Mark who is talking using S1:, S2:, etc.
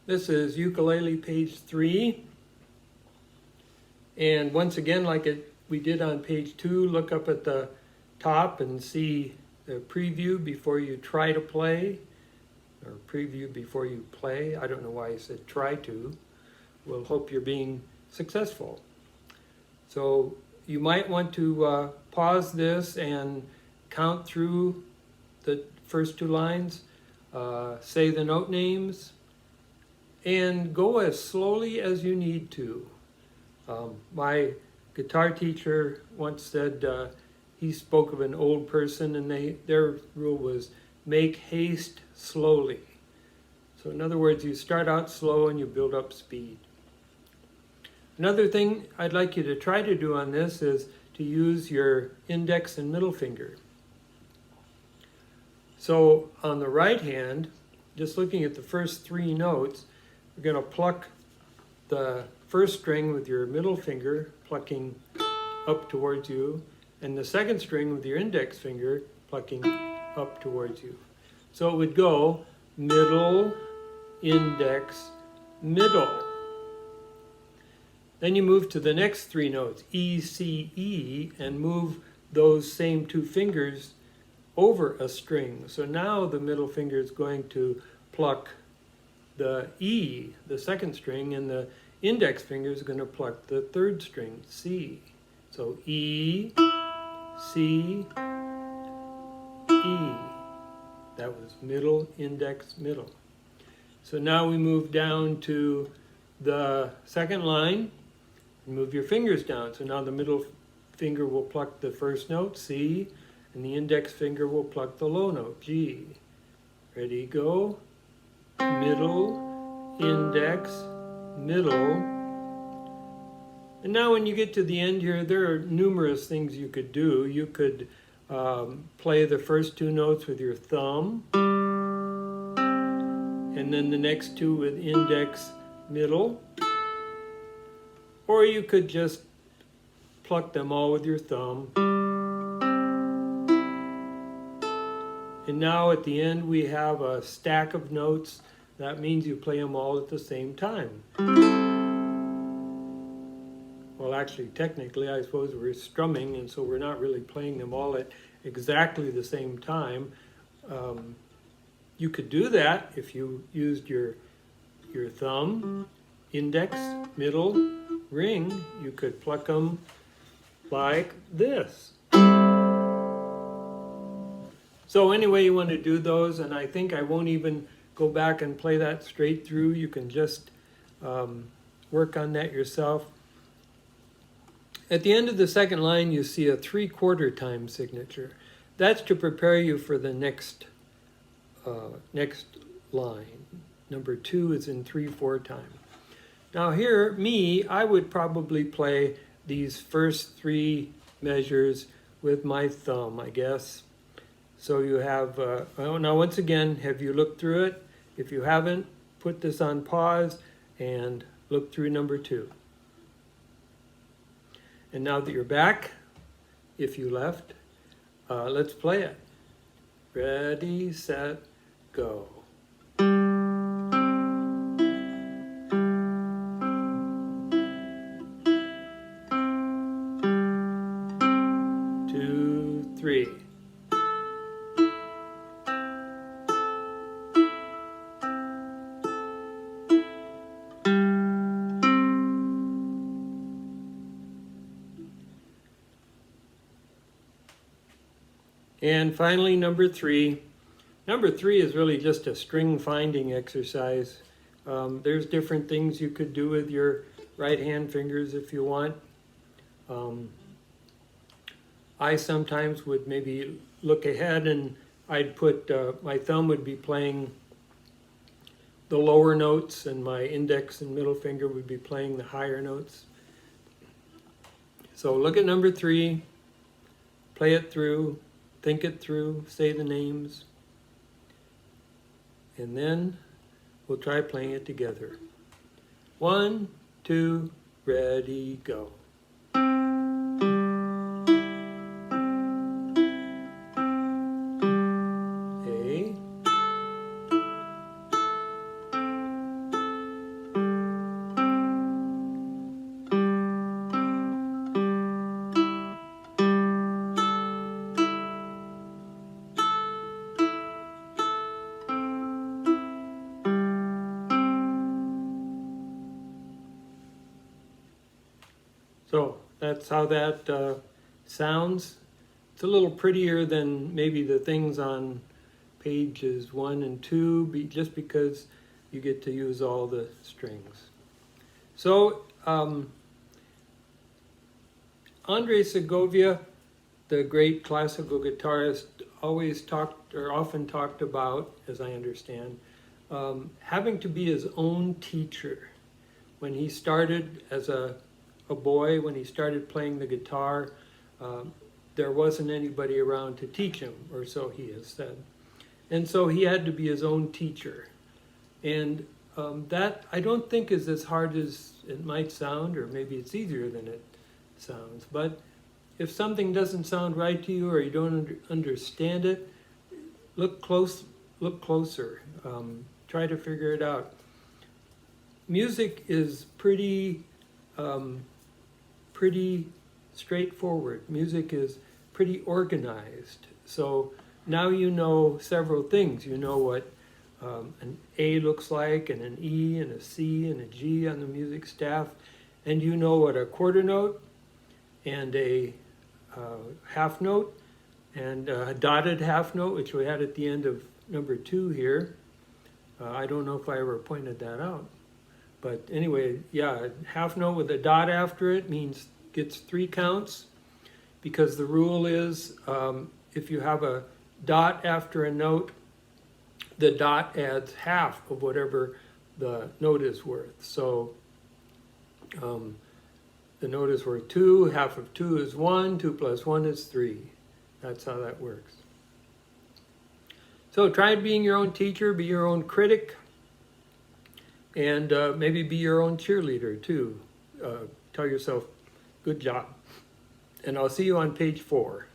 S1: This is ukulele page 3. And once again, like we did on page 2, look up at the top and see the preview before you try to play, or preview before you play. I don't know why I said try to. We'll hope you're being successful. So you might want to pause this and count through the first 2 lines, say the note names, and go as slowly as you need to. My guitar teacher once said he spoke of an old person, and their rule was make haste slowly. So in other words, you start out slow and you build up speed. Another thing I'd like you to try to do on this is to use your index and middle finger. So on the right hand, just looking at the first 3 notes, we're going to pluck the first string with your middle finger, plucking up towards you, and the second string with your index finger, plucking up towards you. So it would go middle, index, middle. Then you move to the next 3 notes, E, C, E, and move those same 2 fingers over a string. So now the middle finger is going to pluck the E, the second string, and the index finger is going to pluck the 3rd string, C. So E, C, E. That was middle, index, middle. So now we move down to the second line. Move your fingers down. So now the middle finger will pluck the first note, C, and the index finger will pluck the low note, G. Ready, go. Middle, index, middle. And now when you get to the end here, there are numerous things you could do. You could play the first 2 notes with your thumb, and then the next 2 with index, middle. Or you could just pluck them all with your thumb. And now at the end we have a stack of notes. That means you play them all at the same time. Well, actually, technically, I suppose we're strumming, and so we're not really playing them all at exactly the same time. You could do that if you used your thumb, index, middle, ring. You could pluck them like this. So anyway, you want to do those, and I think I won't even go back and play that straight through. You can just work on that yourself. At the end of the second line, you see a 3/4 time signature. That's to prepare you for the next line. Number 2 is in 3/4 time. Now here, I would probably play these first 3 measures with my thumb, I guess. So you have, now once again, have you looked through it? If you haven't, put this on pause and look through number 2. And now that you're back, if you left, let's play it. Ready, set, go. 2, 3. And finally, number 3. Number 3 is really just a string finding exercise. There's different things you could do with your right hand fingers if you want. I sometimes would maybe look ahead, and I'd put, my thumb would be playing the lower notes, and my index and middle finger would be playing the higher notes. So look at number 3, play it through, think it through, say the names, and then we'll try playing it together. 1, 2, ready, go. A, that's how that sounds. It's a little prettier than maybe the things on pages 1 and 2, just because you get to use all the strings. So Andre Segovia, the great classical guitarist, often talked about, as I understand, having to be his own teacher. When he started as a boy, when he started playing the guitar, there wasn't anybody around to teach him, or so he has said. And so he had to be his own teacher. And that, I don't think, is as hard as it might sound, or maybe it's easier than it sounds. But if something doesn't sound right to you, or you don't understand it, look closer. Try to figure it out. Music is pretty straightforward. Music is pretty organized. So now you know several things. You know what an A looks like, and an E, and a C, and a G on the music staff. And you know what a quarter note, and a half note, and a dotted half note, which we had at the end of number 2 here. I don't know if I ever pointed that out. But anyway, yeah, half note with a dot after it gets 3 counts, because the rule is if you have a dot after a note, the dot adds half of whatever the note is worth. So the note is worth 2, half of 2 is 1, 2 plus 1 is 3. That's how that works. So try being your own teacher, be your own critic, and maybe be your own cheerleader too. Tell yourself, good job. And I'll see you on page 4.